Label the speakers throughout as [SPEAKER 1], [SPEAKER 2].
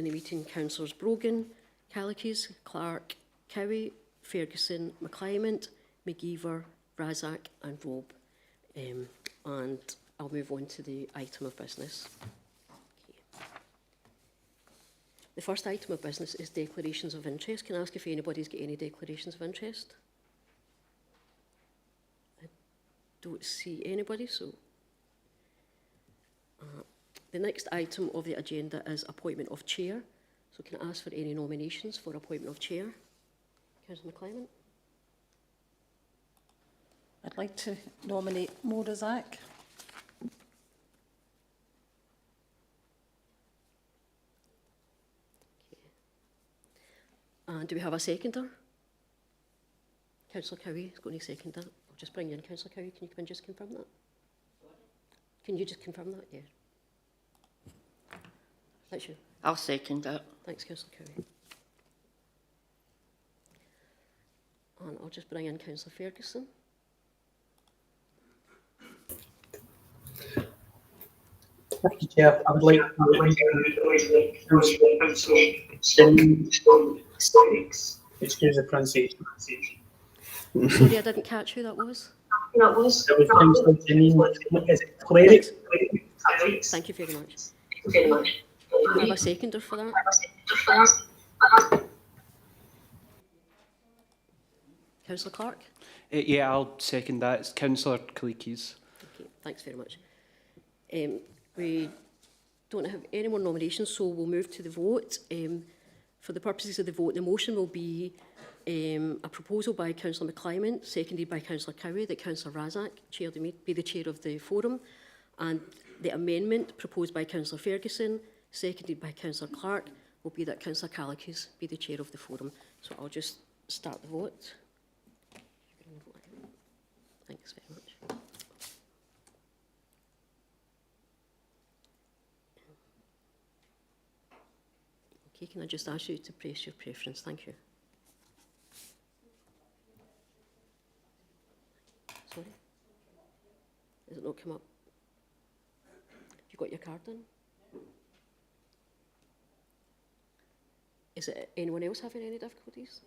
[SPEAKER 1] in the meeting Councillors Brogan, Equalities, Clark, Cowie, Ferguson, McClymont, McGeever, Razak and Robe. And I'll move on to the item of business. Okay. The first item of business is declarations of interest. Can I ask if anybody's got any declarations of interest? I don't see anybody, so... The next item of the agenda is appointment of chair. So can I ask for any nominations for appointment of chair? Councillor McClymont.
[SPEAKER 2] I'd like to nominate Mo Razak.
[SPEAKER 1] And do we have a seconder? Councillor Cowie is going to second that. I'll just bring you in, Councillor Cowie. Can you come and just confirm that? Can you just confirm that? Yeah. That's you.
[SPEAKER 3] I'll second that.
[SPEAKER 1] Thanks, Councillor Cowie. And I'll just bring in Councillor Ferguson.
[SPEAKER 4] Thank you, Chair. I would like to excuse the pronunciation.
[SPEAKER 1] Sorry, I didn't catch who that was.
[SPEAKER 4] It was Councillor Janine. Is it Cleric?
[SPEAKER 1] Thank you very much. Do you have a seconder for that? Councillor Clark?
[SPEAKER 5] Yeah, I'll second that. It's Councillor Kalikis.
[SPEAKER 1] Okay, thanks very much. We don't have any more nominations, so we'll move to the vote. For the purposes of the vote, the motion will be a proposal by Councillor McClymont, seconded by Councillor Cowie, that Councillor Razak be the chair of the forum, and the amendment proposed by Councillor Ferguson, seconded by Councillor Clark, will be that Councillor Kalikis be the chair of the forum. So I'll just start the vote. Thanks very much. Okay, can I just ask you to press your preference? Thank you. Sorry? Has it not come up? Have you got your card in? Is it anyone else having any difficulties?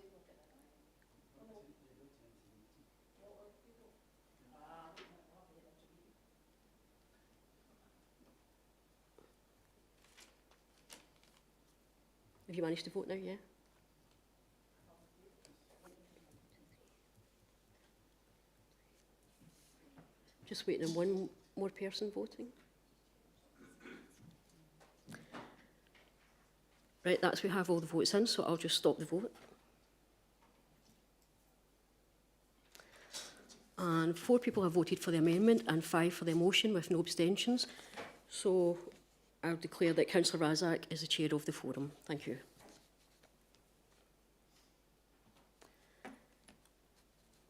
[SPEAKER 1] Have you managed to vote now, yeah? Just waiting on one more person voting. Right, we have all the votes in, so I'll just stop the vote. And 4 people have voted for the amendment and 5 for the motion with no abstentions. So I'll declare that Councillor Razak is the chair of the forum. Thank you.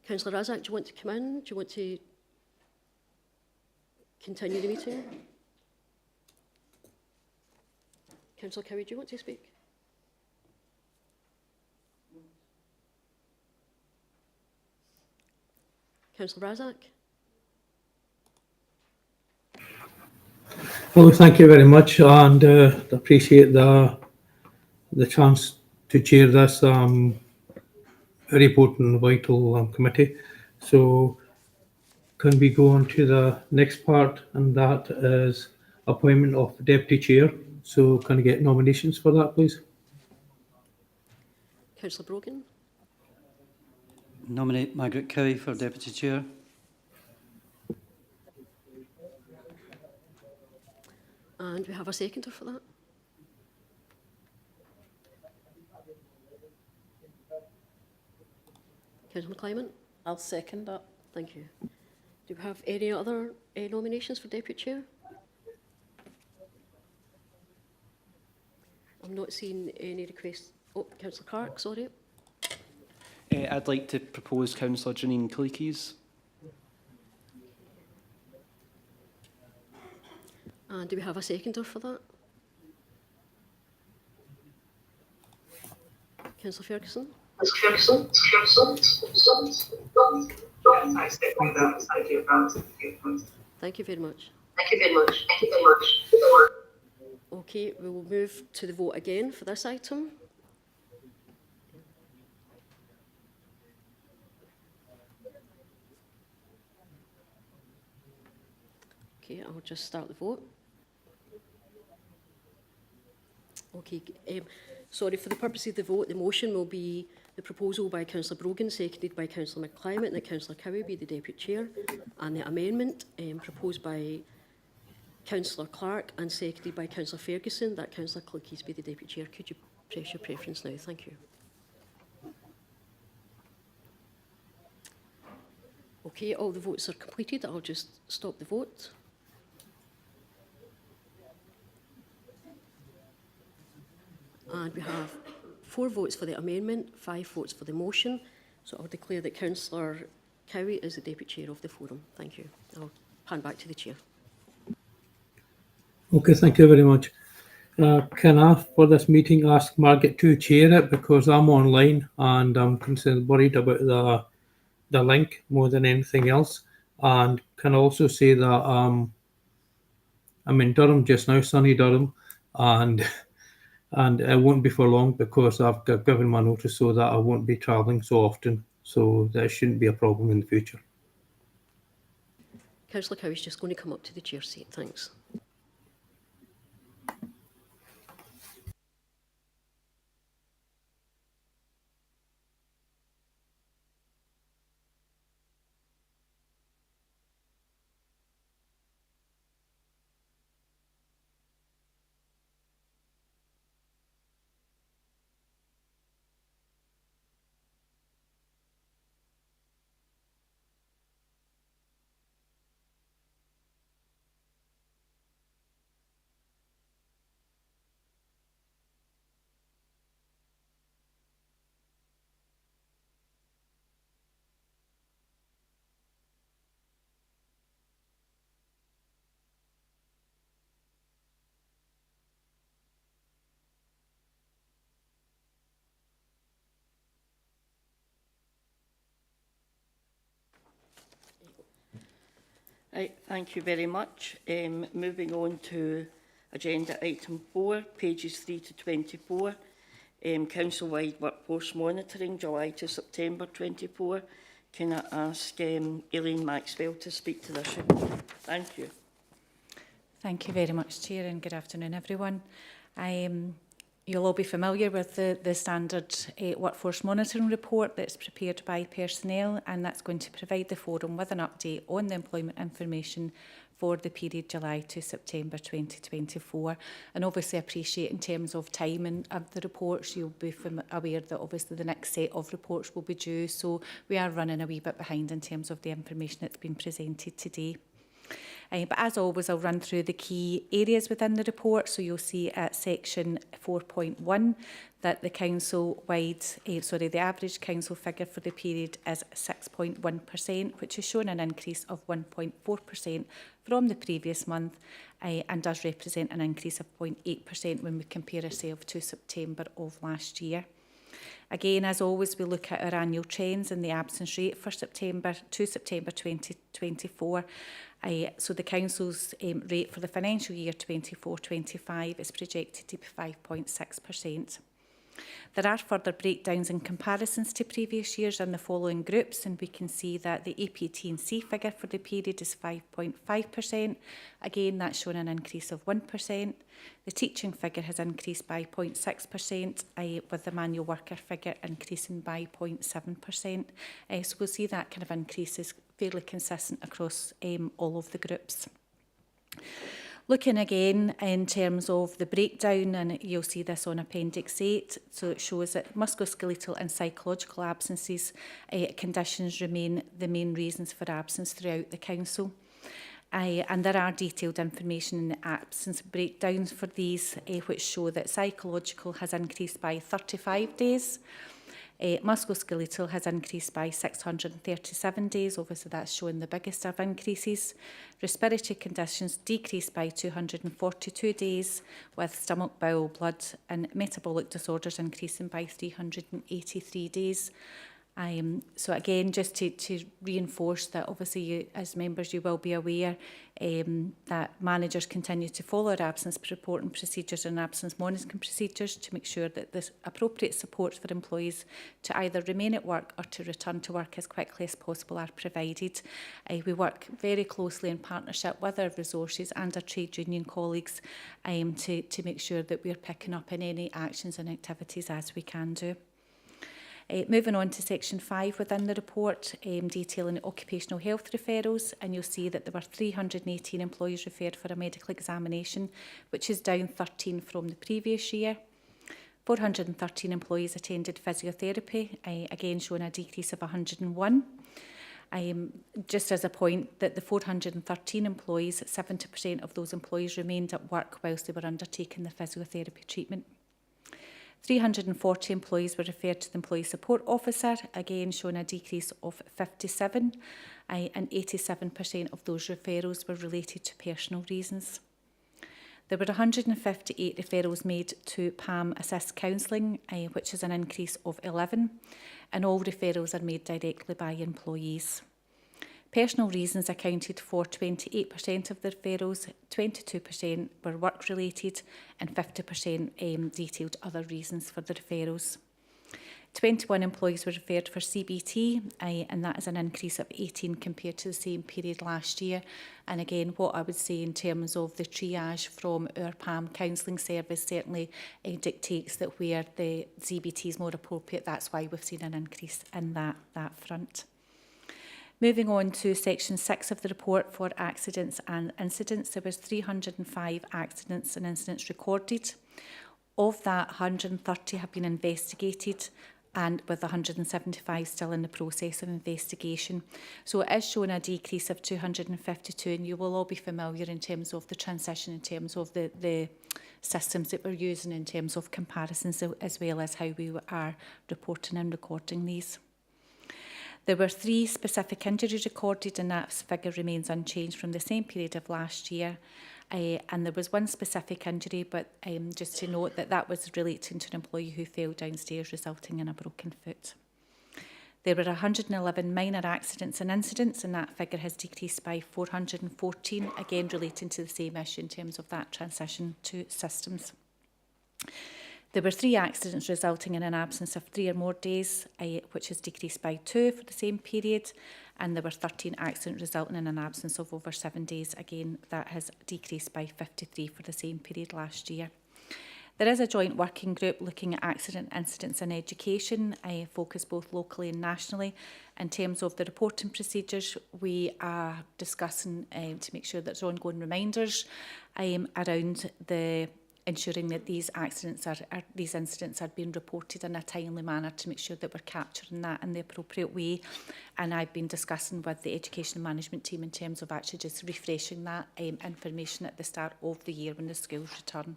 [SPEAKER 1] Councillor Razak, do you want to come in? Do you want to continue the meeting? Councillor Cowie, do you want to speak? Councillor Razak?
[SPEAKER 6] Well, thank you very much, and appreciate the chance to chair this very important, vital committee. So, can we go on to the next part, and that is appointment of the deputy chair. So, can I get nominations for that, please?
[SPEAKER 1] Councillor Brogan?
[SPEAKER 7] Nominate Margaret Cowie for deputy chair.
[SPEAKER 1] And we have a seconder for that. Councillor McClymont?
[SPEAKER 2] I'll second that.
[SPEAKER 1] Thank you. Do we have any other nominations for deputy chair? I'm not seeing any requests. Oh, Councillor Clark, sorry.
[SPEAKER 5] I'd like to propose Councillor Janine Kalikis.
[SPEAKER 1] And do we have a seconder for that? Councillor Ferguson? Thank you very much. Okay, we will move to the vote again for this item. Okay, I'll just start the vote. Okay, sorry, for the purpose of the vote, the motion will be the proposal by Councillor Brogan, seconded by Councillor McClimate, that Councillor Cowie be the Deputy Chair, and the amendment proposed by Councillor Clark and seconded by Councillor Ferguson, that Councillor Clickes be the Deputy Chair. Could you press your preference now? Thank you. Okay, all the votes are completed. I'll just stop the vote. And we have 4 votes for the amendment, 5 votes for the motion. So I'll declare that Councillor Cowie is the Deputy Chair of the forum. Thank you. I'll hand back to the Chair.
[SPEAKER 6] Okay, thank you very much. Can I, for this meeting, ask Margaret to chair it, because I'm online and I'm worried about the link more than anything else. And can also say that I'm in Durham just now, sunny Durham, and it won't be for long because I've given my notice so that I won't be travelling so often. So that shouldn't be a problem in the future.
[SPEAKER 1] Councillor Cowie's just going to come up to the chair seat. Thanks.
[SPEAKER 3] Right, thank you very much. Moving on to agenda item 4, pages 3 to 24. Council-wide workforce monitoring, July to September 24. Can I ask Elaine Maxwell to speak to this report? Thank you.
[SPEAKER 8] Thank you very much, Chair, and good afternoon, everyone. You'll all be familiar with the standard workforce monitoring report that's prepared by personnel, and that's going to provide the forum with an update on the employment information for the period July to September 2024. And obviously appreciate in terms of timing of the reports, you'll be aware that obviously the next set of reports will be due, so we are running a wee bit behind in terms of the information that's been presented today. But as always, I'll run through the key areas within the report. So you'll see at section 4.1 that the the average council figure for the period is 6.1%, which is showing an increase of 1.4% from the previous month, and does represent an increase of 0.8% when we compare ourselves to September of last year. Again, as always, we look at our annual trends in the absence rate for September to September 2024. So the Council's rate for the financial year 24-25 is projected to be 5.6%. There are further breakdowns and comparisons to previous years in the following groups, and we can see that the APT&C figure for the period is 5.5%. Again, that's showing an increase of 1%. The teaching figure has increased by 0.6%, with the manual worker figure increasing by 0.7%. So we'll see that kind of increase is fairly consistent across all of the groups. Looking again in terms of the breakdown, and you'll see this on Appendix 8, so it shows that musculoskeletal and psychological absences conditions remain the main reasons for absence throughout the council. And there are detailed information in the absence breakdowns for these, which show that psychological has increased by 35 days. Musculoskeletal has increased by 637 days, obviously that's showing the biggest of increases. Respiratory conditions decreased by 242 days, with stomach, bowel, blood and metabolic disorders increasing by 383 days. So again, just to reinforce that obviously you, as members you will be aware that managers continue to follow our absence reporting procedures and absence monitoring procedures to make sure that the appropriate supports for employees to either remain at work or to return to work as quickly as possible are provided. We work very closely in partnership with our resources and our trade union colleagues to make sure that we're picking up on any actions and activities as we can do. Moving on to section 5 within the report, detailing occupational health referrals, and you'll see that there were 318 employees referred for a medical examination, which is down 13 from the previous year. 413 employees attended physiotherapy, again showing a decrease of 101. Just as a point that the 413 employees, 70% of those employees remained at work whilst they were undertaking the physiotherapy treatment. 340 employees were referred to the Employee Support Officer, again showing a decrease of 57, and 87% of those referrals were related to personal reasons. There were 158 referrals made to PAM Assist Counselling, which is an increase of 11, and all referrals are made directly by employees. Personal reasons accounted for 28% of the referrals, 22% were work-related and 50% detailed other reasons for the referrals. 21 employees were referred for CBT, and that is an increase of 18 compared to the same period last year. And again, what I would say in terms of the triage from our PAM counselling service certainly dictates that where the CBT is more appropriate, that's why we've seen an increase in that front. Moving on to section 6 of the report for accidents and incidents, there was 305 accidents and incidents recorded. Of that, 130 have been investigated, and with 175 still in the process of investigation. So it is showing a decrease of 252, and you will all be familiar in terms of the transition, in terms of the systems that we're using in terms of comparisons, as well as how we are reporting and recording these. There were 3 specific injuries recorded, and that figure remains unchanged from the same period of last year. And there was 1 specific injury, but just to note that that was relating to an employee who fell downstairs, resulting in a broken foot. There were 111 minor accidents and incidents, and that figure has decreased by 414, again relating to the same issue in terms of that transition to systems. There were 3 accidents resulting in an absence of 3 or more days, which has decreased by 2 for the same period. And there were 13 accidents resulting in an absence of over 7 days. Again, that has decreased by 53 for the same period last year. There is a joint working group looking at accident incidents in education, focused both locally and nationally. In terms of the reporting procedures, we are discussing to make sure that there's ongoing reminders around the ensuring that these incidents are being reported in a timely manner to make sure that we're capturing that in the appropriate way. And I've been discussing with the education management team in terms of actually just refreshing that information at the start of the year when the schools return.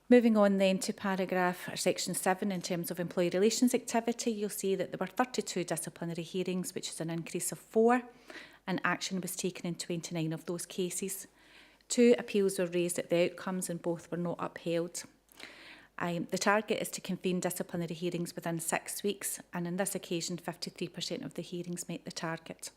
[SPEAKER 8] Moving on then to section 7 in terms of employee relations activity, you'll see that there were 32 disciplinary hearings, which is an increase of 4, and action was taken in 29 of those cases. 2 appeals were raised at the outcomes and both were not upheld. The target is to convene disciplinary hearings within 6 weeks, and on this occasion 53% of the hearings met the target.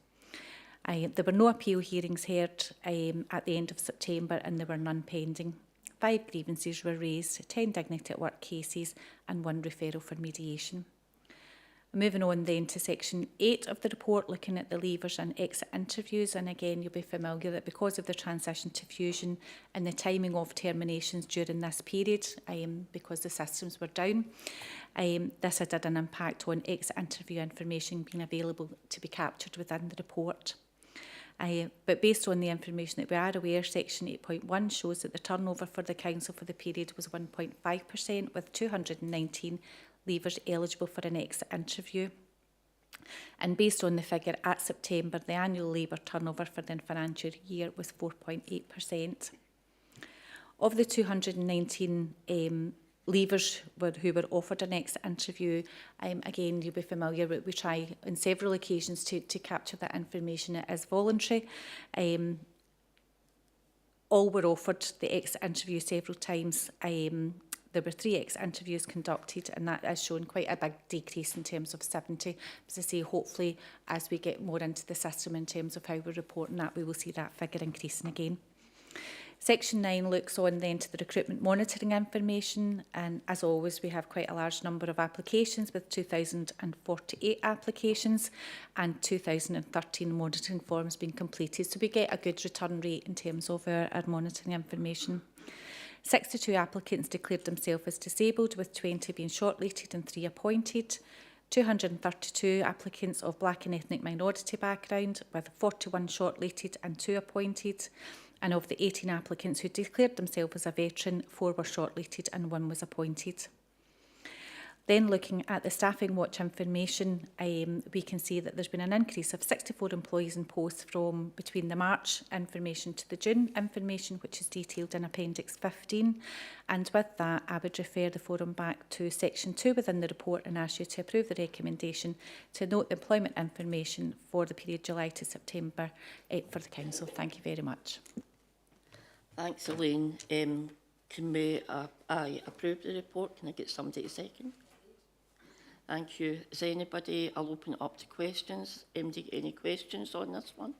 [SPEAKER 8] There were no appeal hearings heard at the end of September, and there were none pending. 5 grievances were raised, 10 dignity at work cases and 1 referral for mediation. Moving on then to section 8 of the report, looking at the leavers and exit interviews. And again, you'll be familiar that because of the transition to fusion and the timing of terminations during this period, because the systems were down, this had an impact on exit interview information being available to be captured within the report. But based on the information that we are aware, section 8.1 shows that the turnover for the council for the period was 1.5%, with 219 leavers eligible for an exit interview. And based on the figure at September, the annual labour turnover for the financial year was 4.8%. Of the 219 leavers who were offered an exit interview, again, you'll be familiar with, we try on several occasions to capture that information. It is voluntary. All were offered the exit interview several times there were 3 interviews conducted, and that has shown quite a big decrease in terms of 70. As I say, hopefully, as we get more into the system in terms of how we're reporting that, we will see that figure increasing again. Section 9 looks on then to the recruitment monitoring information, and as always we have quite a large number of applications, with 2,048 applications and 2,013 monitoring forms being completed, so we get a good return rate in terms of our monitoring information. 62 applicants declared themselves as disabled, with 20 being shortlisted and 3 appointed. 232 applicants of black and ethnic minority background, with 41 shortlisted and 2 appointed. And of the 18 applicants who declared themselves as a veteran, 4 were shortlisted and 1 was appointed. Then looking at the staffing watch information, we can see that there's been an increase of 64 employees in posts from between the March information to the June information, which is detailed in Appendix 15. And with that, I would refer the forum back to Section 2 within the report and ask you to approve the recommendation to note the employment information for the period July to September for the Council. Thank you very much.
[SPEAKER 3] Thanks, Elaine. Can we I approve the report? Can I get somebody to second? Thank you. Is anybody? I'll open it up to questions. Any questions on this one?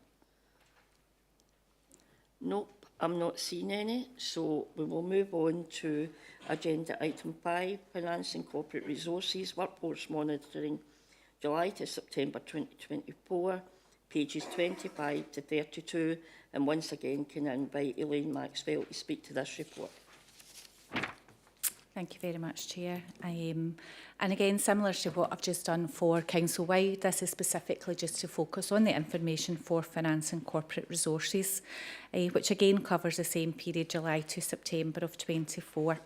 [SPEAKER 3] Nope, I'm not seeing any. So we will move on to agenda item 5, Finance and Corporate Resources, Workforce Monitoring, July to September 2024, pages 25 to 32. And once again, can I invite Elaine Maxwell to speak to this report?
[SPEAKER 8] Thank you very much, Chair. And again, similar to what I've just done for council-wide, this is specifically just to focus on the information for finance and corporate resources, which again covers the same period, July to September of 24.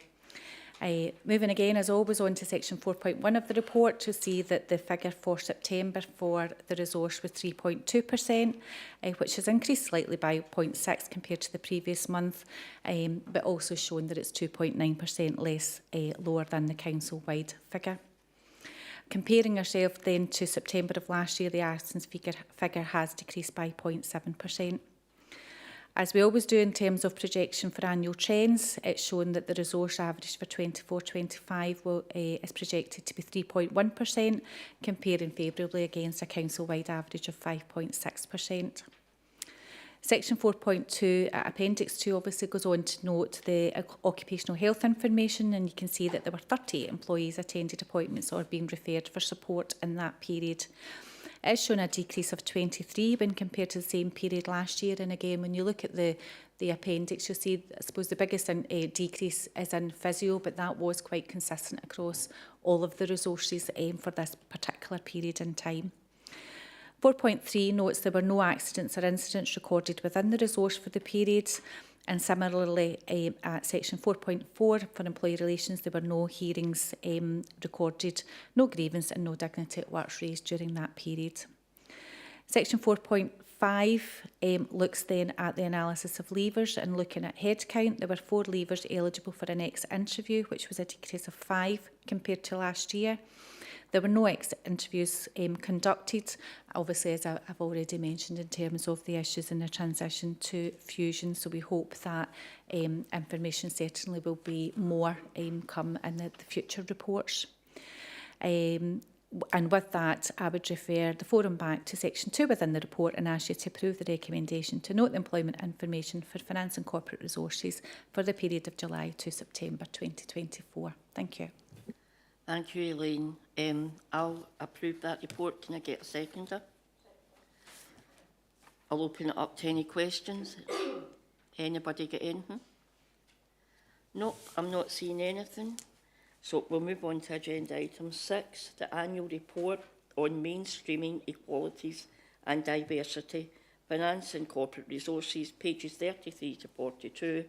[SPEAKER 8] Moving again, as always, on to section 4.1 of the report to see that the figure for September for the resource was 3.2%, which has increased slightly by 0.6 compared to the previous month, but also shown that it's 2.9% less lower than the council-wide figure. Comparing ourselves then to September of last year, the absence figure has decreased by 0.7%. As we always do in terms of projection for annual trends, it's shown that the resource average for 24-25 is projected to be 3.1%, comparing favourably against a council-wide average of 5.6%. Section 4.2, Appendix 2, obviously goes on to note the occupational health information, and you can see that there were 38 employees attended appointments or being referred for support in that period. It has shown a decrease of 23 when compared to the same period last year. And again, when you look at the appendix, you'll see, I suppose, the biggest decrease is in physio, but that was quite consistent across all of the resources for this particular period in time. 4.3 notes there were no accidents or incidents recorded within the resource for the period. And similarly, at section 4.4 for employee relations, there were no hearings recorded, no grievance and no dignity at work raised during that period. Section 4.5 looks then at the analysis of leavers and looking at headcount. There were 4 leavers eligible for an exit interview, which was a decrease of 5 compared to last year. There were no exit interviews conducted, obviously, as I've already mentioned, in terms of the issues in the transition to fusion. So we hope that information certainly will be more come in the future reports. And with that, I would refer the forum back to section 2 within the report and ask you to approve the recommendation to note the employment information for finance and corporate resources for the period of July to September 2024. Thank you.
[SPEAKER 3] Thank you, Elaine. I'll approve that report. Can I get a seconder? I'll open it up to any questions. Anybody get anything? Nope, I'm not seeing anything. So we'll move on to agenda item 6, the annual report on mainstreaming, equalities and diversity, finance and corporate resources, pages 33 to 42.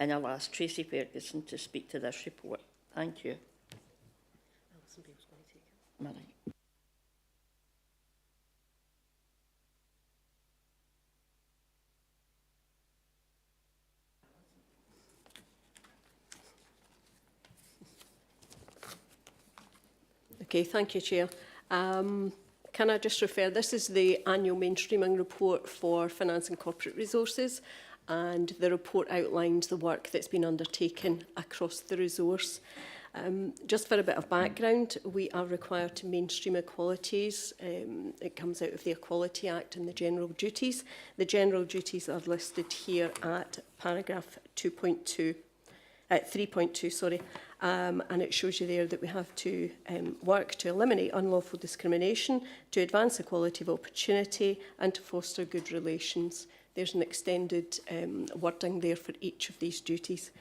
[SPEAKER 3] And I'll ask Tracy Ferguson to speak to this report. Thank you. Marie.
[SPEAKER 1] Okay, thank you, Chair. Can I just refer, this is the annual mainstreaming report for finance and corporate resources, and the report outlines the work that's been undertaken across the resource. Just for a bit of background, we are required to mainstream equalities. It comes out of the Equality Act and the general duties. The general duties are listed here at paragraph 3.2, sorry, and it shows you there that we have to work to eliminate unlawful discrimination, to advance equality of opportunity, and to foster good relations. There's an extended wording there for each of these duties.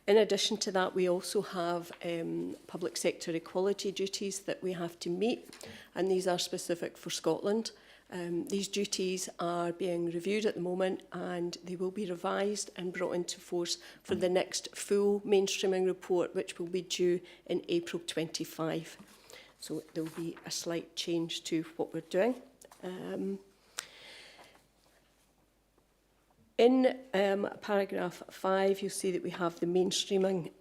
[SPEAKER 1] In addition to that, we also have public sector equality duties that we have to meet, and these are specific for Scotland. These duties are being reviewed at the moment, and they will be revised and brought into force for the next full mainstreaming report, which will be due in April 25. So there will be a slight change to what we're doing. In paragraph 5, you'll see that we have the mainstreaming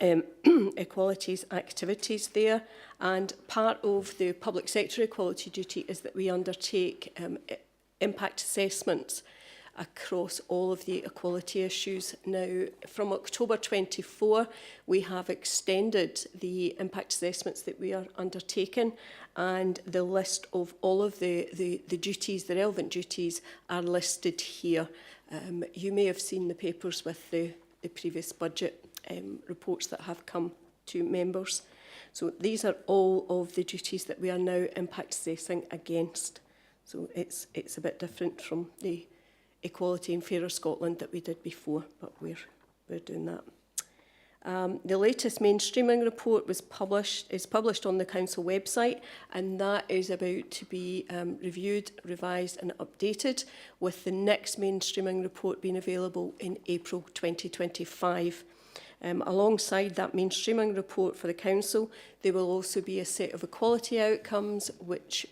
[SPEAKER 1] equalities activities there, and part of the public sector equality duty is that we undertake impact assessments across all of the equality issues. Now, from October 24, we have extended the impact assessments that we are undertaking, and the list of all of the duties, the relevant duties, are listed here. You may have seen the papers with the previous budget reports that have come to members. So these are all of the duties that we are now impact assessing against. So it's a bit different from the Equality and Fairer Scotland that we did before, but we're doing that. The latest mainstreaming report is published on the council website, and that is about to be reviewed, revised and updated, with the next mainstreaming report being available in April 2025. Alongside that mainstreaming report for the council, there will also be a set of equality outcomes which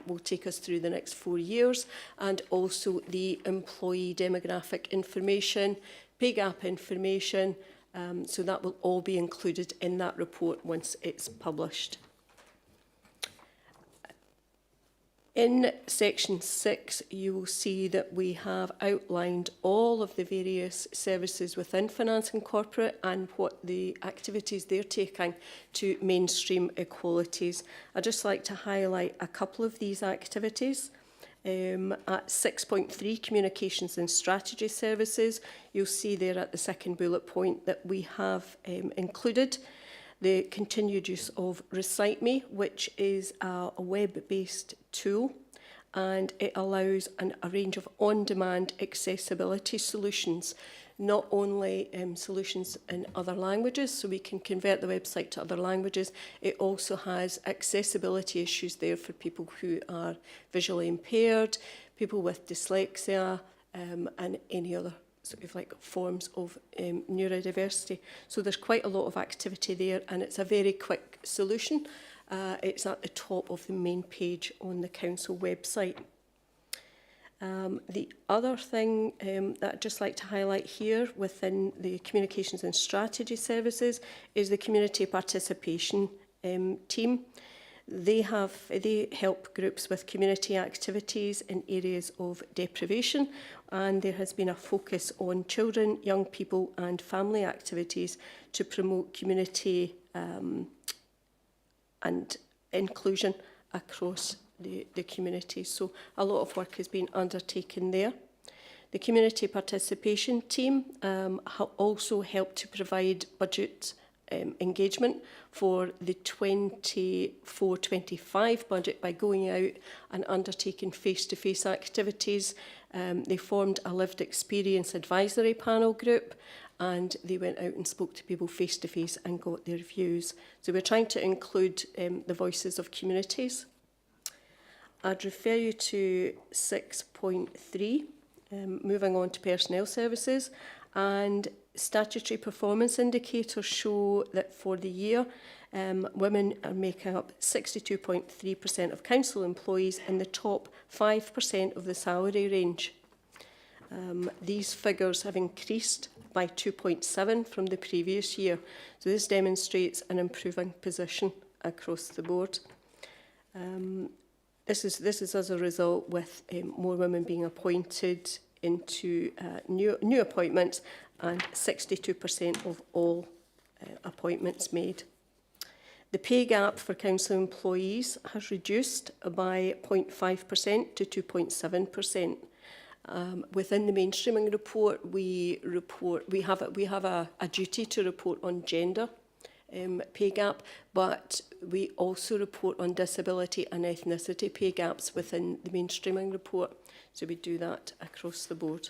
[SPEAKER 1] will take us through the next 4 years, and also the employee demographic information, pay gap information. So that will all be included in that report once it's published. In section 6, you will see that we have outlined all of the various services within Finance and Corporate and what the activities they're taking to mainstream equalities. I'd just like to highlight a couple of these activities. At 6.3, Communications and Strategy Services, you'll see there at the second bullet point that we have included the continued use of Recite Me, which is a web-based tool, and it allows a range of on-demand accessibility solutions, not only solutions in other languages, so we can convert the website to other languages. It also has accessibility issues there for people who are visually impaired, people with dyslexia, and any other sort of like forms of neurodiversity. So there's quite a lot of activity there, and it's a very quick solution. It's at the top of the main page on the council website. The other thing that I'd just like to highlight here within the Communications and Strategy Services is the Community Participation team. They help groups with community activities in areas of deprivation, and there has been a focus on children, young people and family activities to promote community and inclusion across the community. So a lot of work has been undertaken there. The Community Participation team also helped to provide budget engagement for the 24-25 budget by going out and undertaking face-to-face activities. They formed a lived experience advisory panel group, and they went out and spoke to people face-to-face and got their views. So we're trying to include the voices of communities. I'd refer you to 6.3, moving on to personnel services, and statutory performance indicators show that for the year, women are making up 62.3% of council employees in the top 5% of the salary range. These figures have increased by 2.7 from the previous year. So this demonstrates an improving position across the board. This is as a result with more women being appointed
[SPEAKER 9] into new appointments, and 62% of all appointments made. The pay gap for council employees has reduced by 0.5% to 2.7%. Within the mainstreaming report, we have a duty to report on gender pay gap, but we also report on disability and ethnicity pay gaps within the mainstreaming report. So we do that across the board.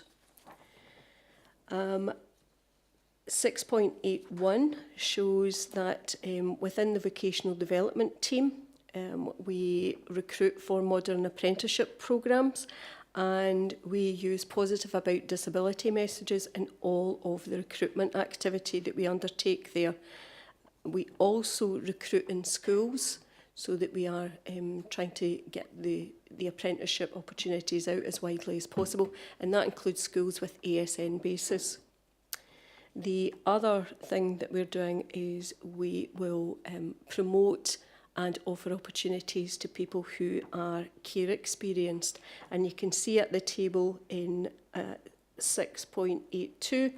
[SPEAKER 9] 6.81 shows that within the vocational development team, we recruit for modern apprenticeship programmes, and we use positive about disability messages in all of the recruitment activity that we undertake there. We also recruit in schools so that we are trying to get the apprenticeship opportunities out as widely as possible, and that includes schools with ASN bases. The other thing that we're doing is we will promote and offer opportunities to people who are care experienced. And you can see at the table in 6.82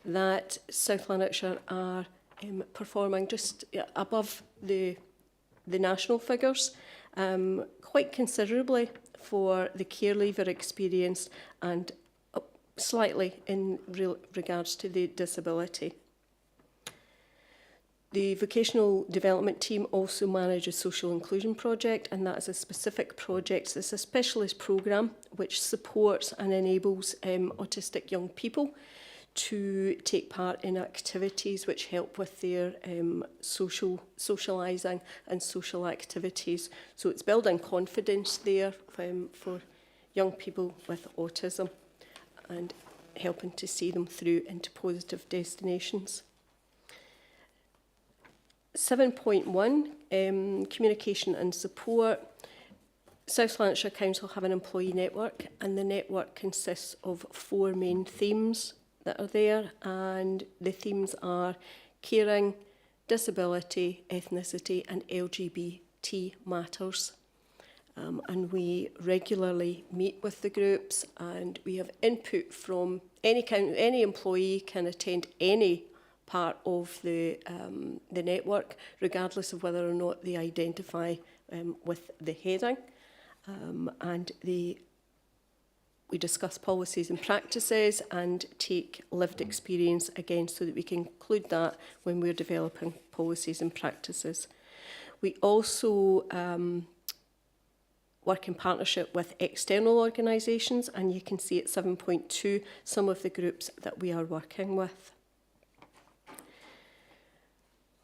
[SPEAKER 9] that South Lanarkshire are performing just above the national figures, quite considerably for the care leaver experience and slightly in regards to the disability. The vocational development team also manages a social inclusion project, and that is a specific project. It's a specialist programme which supports and enables autistic young people to take part in activities which help with their socialising and social activities. So it's building confidence there for young people with autism and helping to see them through into positive destinations. 7.1, communication and support. South Lanarkshire Council have an employee network, and the network consists of 4 main themes that are there, and the themes are caring, disability, ethnicity and LGBT matters. And we regularly meet with the groups, and we have input from any employee can attend any part of the network, regardless of whether or not they identify with the heading. And we discuss policies and practices and take lived experience again so that we can include that when we're developing policies and practices. We also work in partnership with external organisations, and you can see at 7.2 some of the groups that we are working with.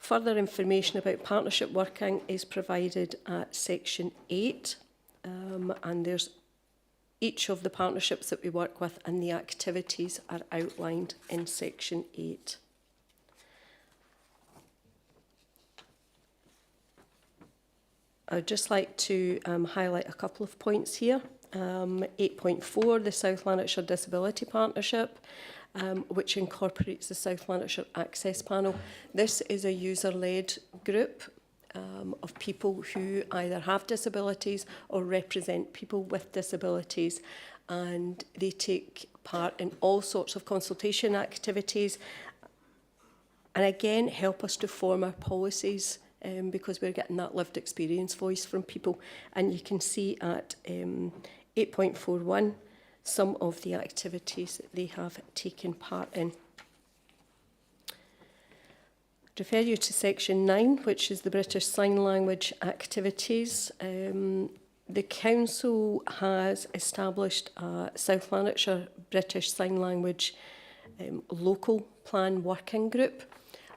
[SPEAKER 9] Further information about partnership working is provided at section 8, and there's each of the partnerships that we work with, and the activities are outlined in section 8. I'd just like to highlight a couple of points here. 8.4, the South Lanarkshire Disability Partnership, which incorporates the South Lanarkshire Access Panel. This is a user-led group of people who either have disabilities or represent people with disabilities, and they take part in all sorts of consultation activities, and again help us to form our policies because we're getting that lived experience voice from people. And you can see at 8.41 some of the activities that they have taken part in. I'd refer you to section 9, which is the British Sign Language activities. The Council has established a South Lanarkshire British Sign Language local plan working group,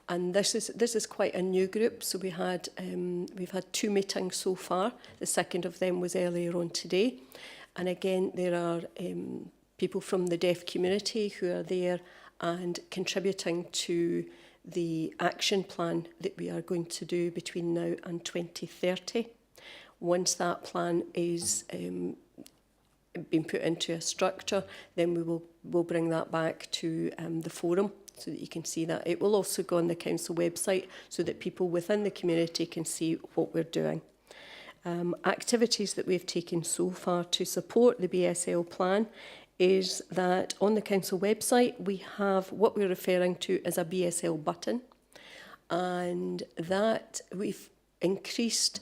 [SPEAKER 9] and this is quite a new group. So we've had 2 meetings so far. The second of them was earlier on today, and again there are people from the deaf community who are there and contributing to the action plan that we are going to do between now and 2030. Once that plan is been put into a structure, then we'll bring that back to the forum so that you can see that. It will also go on the council website so that people within the community can see what we're doing. Activities that we've taken so far to support the BSL plan is that on the council website we have what we're referring to as a BSL button, and that we've increased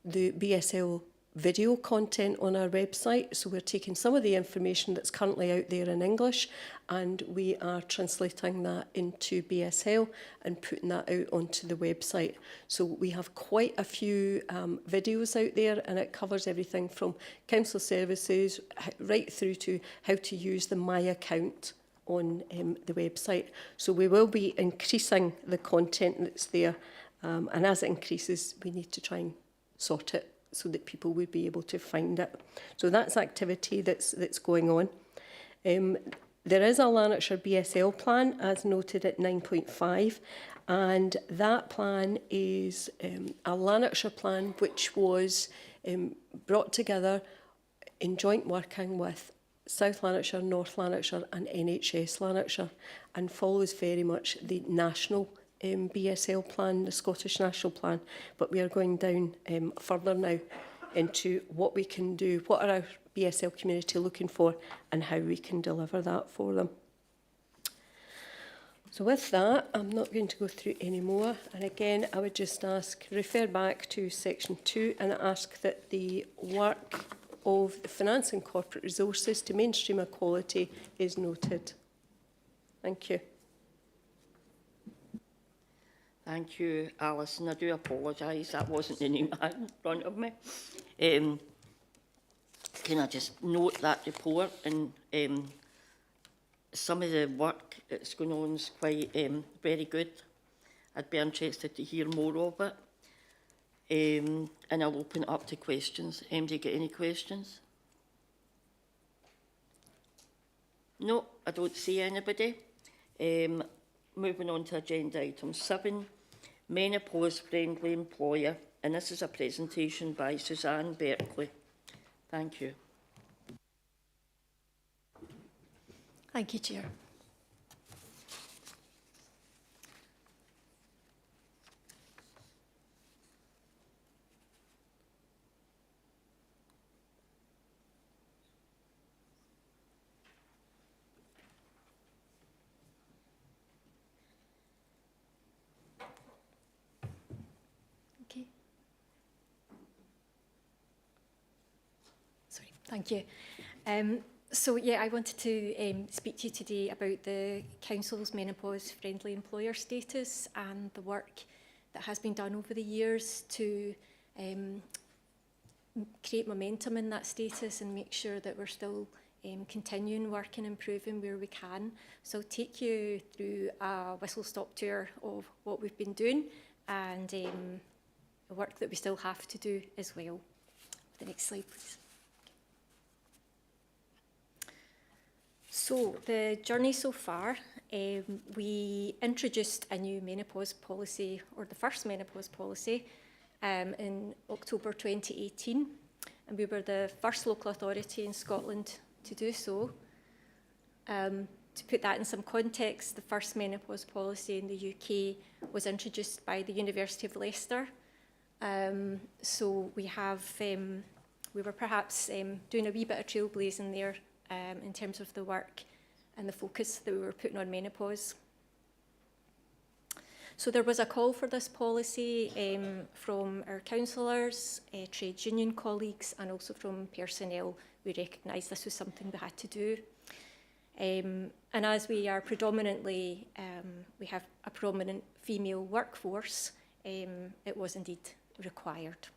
[SPEAKER 9] the BSL video content on our website. So we're taking some of the information that's currently out there in English and we are translating that into BSL and putting that out onto the website. So we have quite a few videos out there, and it covers everything from council services right through to how to use the My Account on the website. So we will be increasing the content that's there, and as it increases we need to try and sort it so that people would be able to find it. So that's activity that's going on. There is a Lanarkshire BSL plan, as noted at 9.5, and that plan is a Lanarkshire plan which was brought together in joint working with South Lanarkshire, North Lanarkshire and NHS Lanarkshire, and follows very much the national BSL plan, the Scottish National Plan, but we are going down further now into what we can do, what are our BSL community looking for, and how we can deliver that for them. So with that, I'm not going to go through any more, and again I would just ask, refer back to section 2 and ask that the work of the finance and corporate resources to mainstream equality is noted. Thank you.
[SPEAKER 3] Thank you, Alison. I do apologise, that wasn't the name I had in front of me. Can I just note that report, and some of the work that's going on is quite very good. I'd be interested to hear more of it. And I'll open it up to questions. Do you get any questions? No, I don't see anybody. Moving on to agenda item 7, menopause-friendly employer, and this is a presentation by Suzanne Berkeley. Thank you.
[SPEAKER 10] Thank you, Chair. Okay. Sorry, thank you. So yeah, I wanted to speak to you today about the Council's menopause-friendly employer status and the work that has been done over the years to create momentum in that status and make sure that we're still continuing work and improving where we can. So I'll take you through a whistle-stop tour of what we've been doing and the work that we still have to do as well. The next slide, please. So the journey so far, we introduced a new menopause policy, or the first menopause policy, in October 2018, and we were the first local authority in Scotland to do so. To put that in some context, the first menopause policy in the UK was introduced by the University of Leicester. So we have, we were perhaps doing a wee bit of trailblazing there in terms of the work and the focus that we were putting on menopause. So there was a call for this policy from our councillors, trade union colleagues, and also from personnel. We recognised this was something we had to do. And as we are predominantly, we have a prominent female workforce, it was indeed required.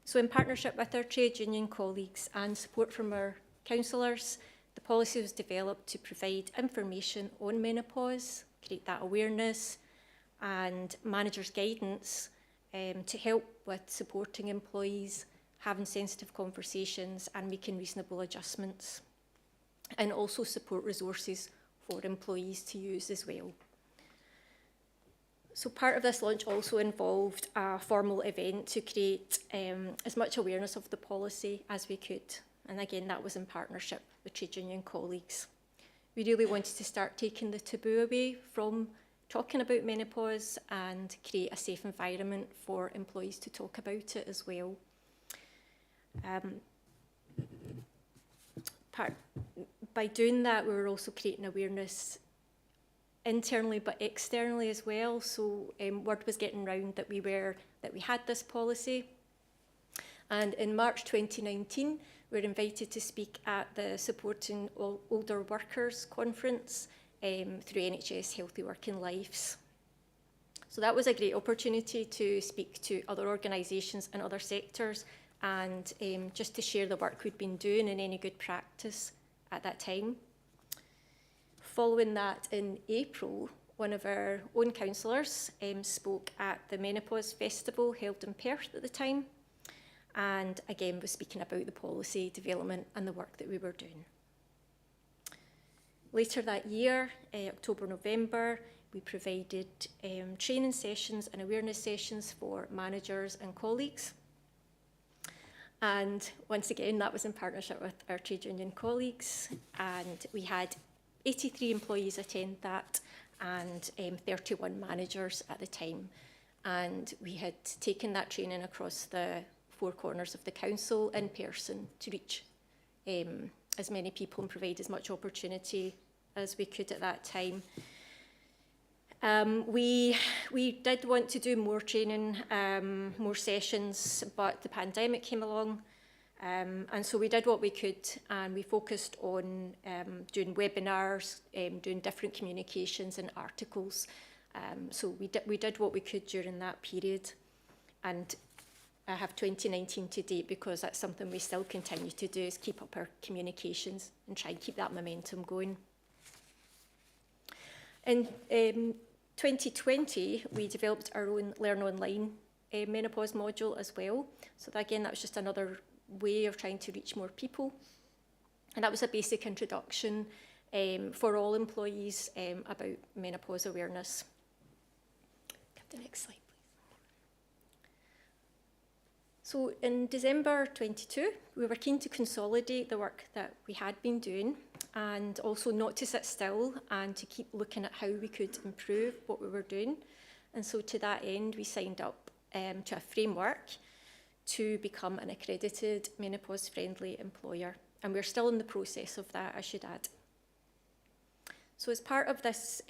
[SPEAKER 10] So in partnership with our trade union colleagues and support from our councillors, the policy was developed to provide information on menopause, create that awareness, and managers' guidance to help with supporting employees, having sensitive conversations and making reasonable adjustments, and also support resources for employees to use as well. So part of this launch also involved a formal event to create as much awareness of the policy as we could. And again, that was in partnership with trade union colleagues. We really wanted to start taking the taboo away from talking about menopause and create a safe environment for employees to talk about it as well. by doing that, we were also creating awareness internally but externally as well. So word was getting round that we had this policy. And in March 2019, we were invited to speak at the Supporting Older Workers Conference through NHS Healthy Working Lives. So that was a great opportunity to speak to other organisations and other sectors, and just to share the work we'd been doing and any good practice at that time. Following that, in April, one of our own councillors spoke at the Menopause Festival held in Perth at the time, and again was speaking about the policy development and the work that we were doing. Later that year, October, November, we provided training sessions and awareness sessions for managers and colleagues. And once again, that was in partnership with our trade union colleagues, and we had 83 employees attend that, and 31 managers at the time. And we had taken that training across the 4 corners of the council in person to reach as many people and provide as much opportunity as we could at that time. We did want to do more training, more sessions, but the pandemic came along, and so we did what we could, and we focused on doing webinars, doing different communications and articles. So we did what we could during that period, and I have 2019 to date because that's something we still continue to do, is keep up our communications and try and keep that momentum going. In 2020, we developed our own Learn Online menopause module as well. So that, again, that was just another way of trying to reach more people. And that was a basic introduction for all employees about menopause awareness. Get the next slide, please. So in December 22, we were keen to consolidate the work that we had been doing, and also not to sit still and to keep looking at how we could improve what we were doing. And so to that end, we signed up to a framework to become an accredited menopause-friendly employer. And we're still in the process of that, I should add. So as part of this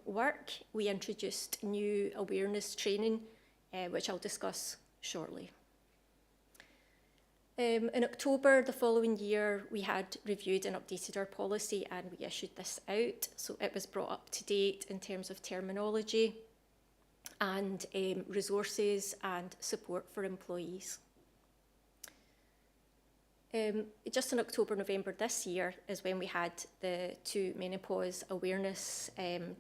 [SPEAKER 10] work, we introduced new awareness training, which I'll discuss shortly. In October the following year, we had reviewed and updated our policy, and we issued this out. So it was brought up to date in terms of terminology and resources and support for employees. Just in October, November this year is when we had the 2 menopause awareness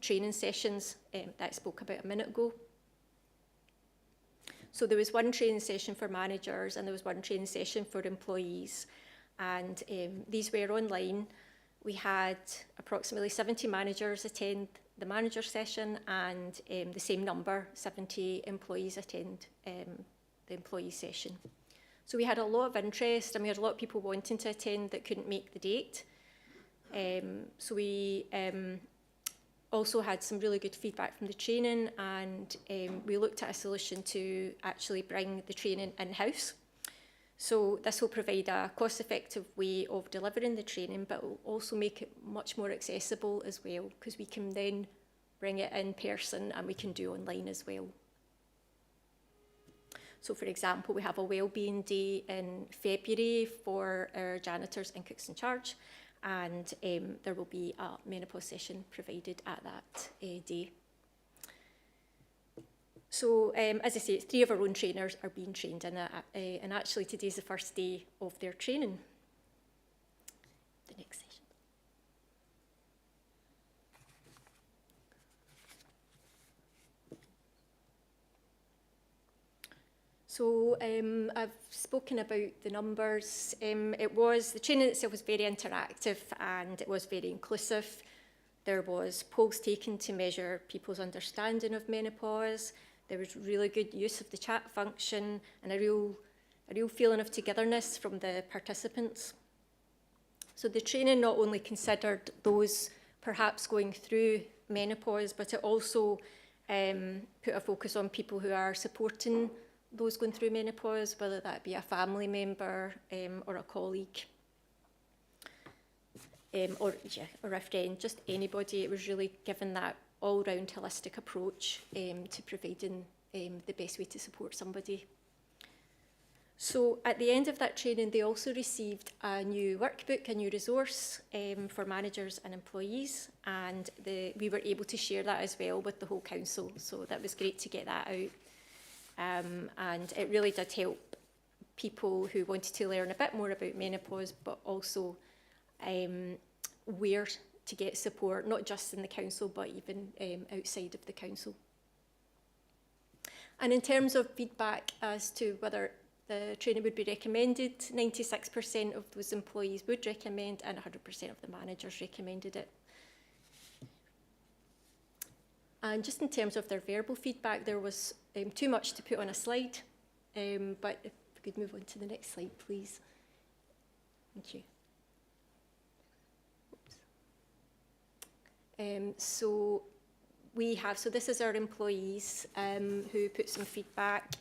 [SPEAKER 10] training sessions that I spoke about a minute ago. So there was one training session for managers and there was one training session for employees, and these were online. We had approximately 70 managers attend the manager session, and the same number, 70 employees, attend the employee session. So we had a lot of interest, and we had a lot of people wanting to attend that couldn't make the date. So we also had some really good feedback from the training, and we looked at a solution to actually bring the training in-house. So this will provide a cost-effective way of delivering the training, but will also make it much more accessible as well, because we can then bring it in person and we can do online as well. So for example, we have a wellbeing day in February for our janitors and cooks in charge, and there will be a menopause session provided at that day. So as I say, 3 of our own trainers are being trained in it, and actually today's the first day of their training. The next session. So I've spoken about the numbers. The training itself was very interactive and it was very inclusive. There was polls taken to measure people's understanding of menopause. There was really good use of the chat function and a real feeling of togetherness from the participants. So the training not only considered those perhaps going through menopause, but it also put a focus on people who are supporting those going through menopause, whether that be a family member or a colleague. or a friend, just anybody. It was really given that all-round holistic approach to providing the best way to support somebody. So at the end of that training, they also received a new workbook, a new resource for managers and employees, and we were able to share that as well with the whole council. So that was great to get that out. And it really did help people who wanted to learn a bit more about menopause, but also where to get support, not just in the council, but even outside of the council. And in terms of feedback as to whether the training would be recommended, 96% of those employees would recommend, and 100% of the managers recommended it. And just in terms of their verbal feedback, there was too much to put on a slide, but if we could move on to the next slide, please. Thank you. So this is our employees who put some feedback.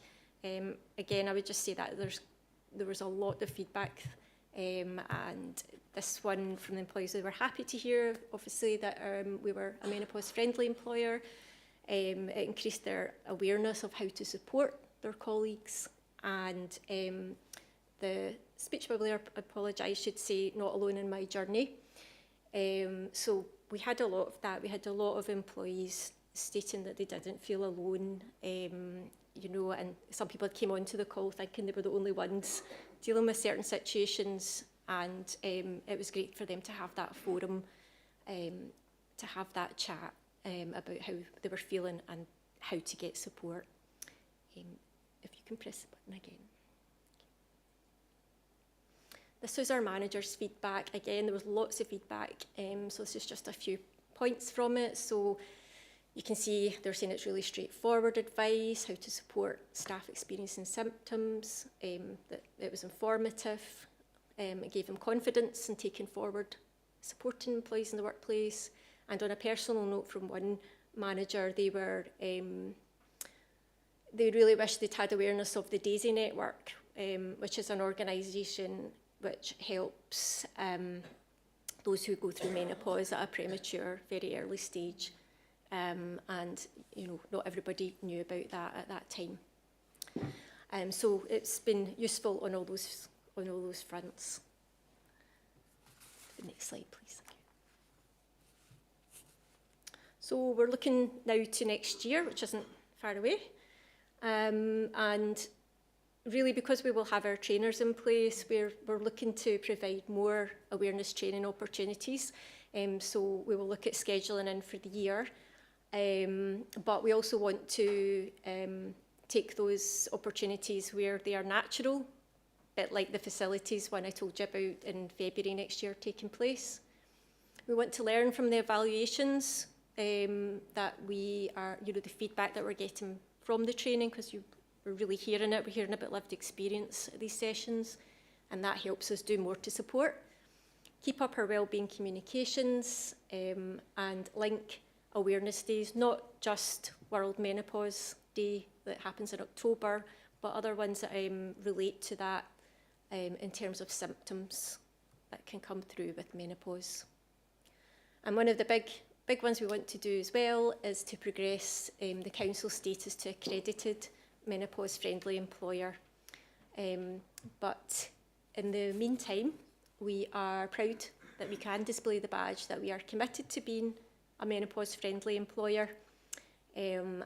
[SPEAKER 10] Again, I would just say that there was a lot of feedback, and this one from the employees, they were happy to hear, obviously, that we were a menopause-friendly employer. It increased their awareness of how to support their colleagues, and the speech bubble, I apologise, should say, not alone in my journey. So we had a lot of that. We had a lot of employees stating that they didn't feel alone, you know, and some people came onto the call thinking they were the only ones dealing with certain situations, and it was great for them to have that forum, to have that chat about how they were feeling and how to get support. If you can press the button again. This was our manager's feedback. Again, there was lots of feedback, so this is just a few points from it. So you can see they're saying it's really straightforward advice, how to support staff experiencing symptoms, that it was informative, it gave them confidence in taking forward supporting employees in the workplace. And on a personal note from one manager, they really wished they'd had awareness of the DAISY network, which is an organisation which helps those who go through menopause at a premature, very early stage. And you know, not everybody knew about that at that time. So it's been useful on all those fronts. The next slide, please. Thank you. So we're looking now to next year, which isn't far away, and really, because we will have our trainers in place, we're looking to provide more awareness training opportunities. So we will look at scheduling in for the year. But we also want to take those opportunities where they are natural, a bit like the facilities one I told you about in February next year taking place. We want to learn from the evaluations that we are, you know, the feedback that we're getting from the training, because we're really hearing it. We're hearing about lived experience at these sessions, and that helps us do more to support. Keep up our wellbeing communications and link awareness days, not just World Menopause Day that happens in October, but other ones that relate to that in terms of symptoms that can come through with menopause. And one of the big ones we want to do as well is to progress the council status to accredited menopause-friendly employer. But in the meantime, we are proud that we can display the badge that we are committed to being a menopause-friendly employer, and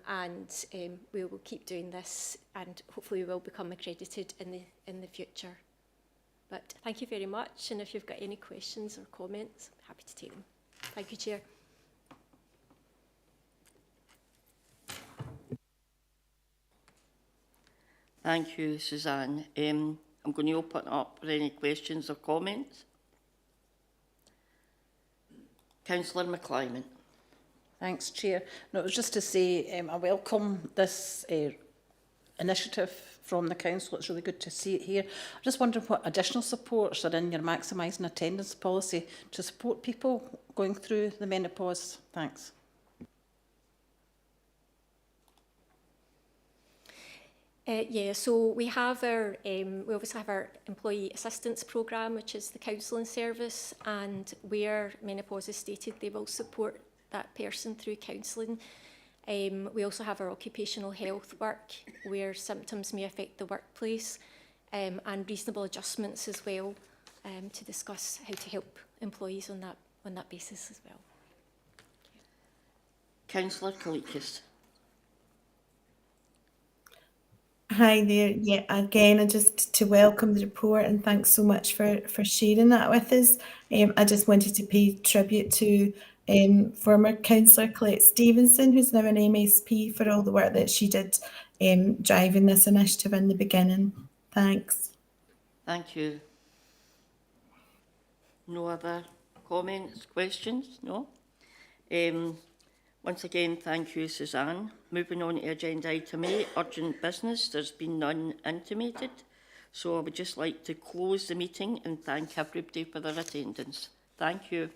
[SPEAKER 10] we will keep doing this, and hopefully we will become accredited in the future. But thank you very much, and if you've got any questions or comments, I'm happy to take them. Thank you, Chair.
[SPEAKER 3] Thank you, Suzanne. I'm going to open up for any questions or comments. Councillor McClyman.
[SPEAKER 2] Thanks, Chair. No, it was just to say I welcome this initiative from the council. It's really good to see it here. I'm just wondering what additional supports are in your maximising attendance policy to support people going through the menopause. Thanks.
[SPEAKER 10] Yeah, so we have we obviously have our employee assistance programme, which is the counselling service, and where menopause is stated, they will support that person through counselling. We also have our occupational health work, where symptoms may affect the workplace, and reasonable adjustments as well, to discuss how to help employees on that basis as well.
[SPEAKER 3] Councillor Kalikis.
[SPEAKER 11] Hi there. Yeah, again, I just to welcome the report and thanks so much for sharing that with us. I just wanted to pay tribute to former councillor Colette Stevenson, who's now an MSP, for all the work that she did driving this initiative in the beginning. Thanks.
[SPEAKER 3] Thank you. No other comments, questions? No? Once again, thank you, Suzanne. Moving on to agenda item 8, urgent business. There's been none intimated. So I would just like to close the meeting and thank everybody for their attendance. Thank you.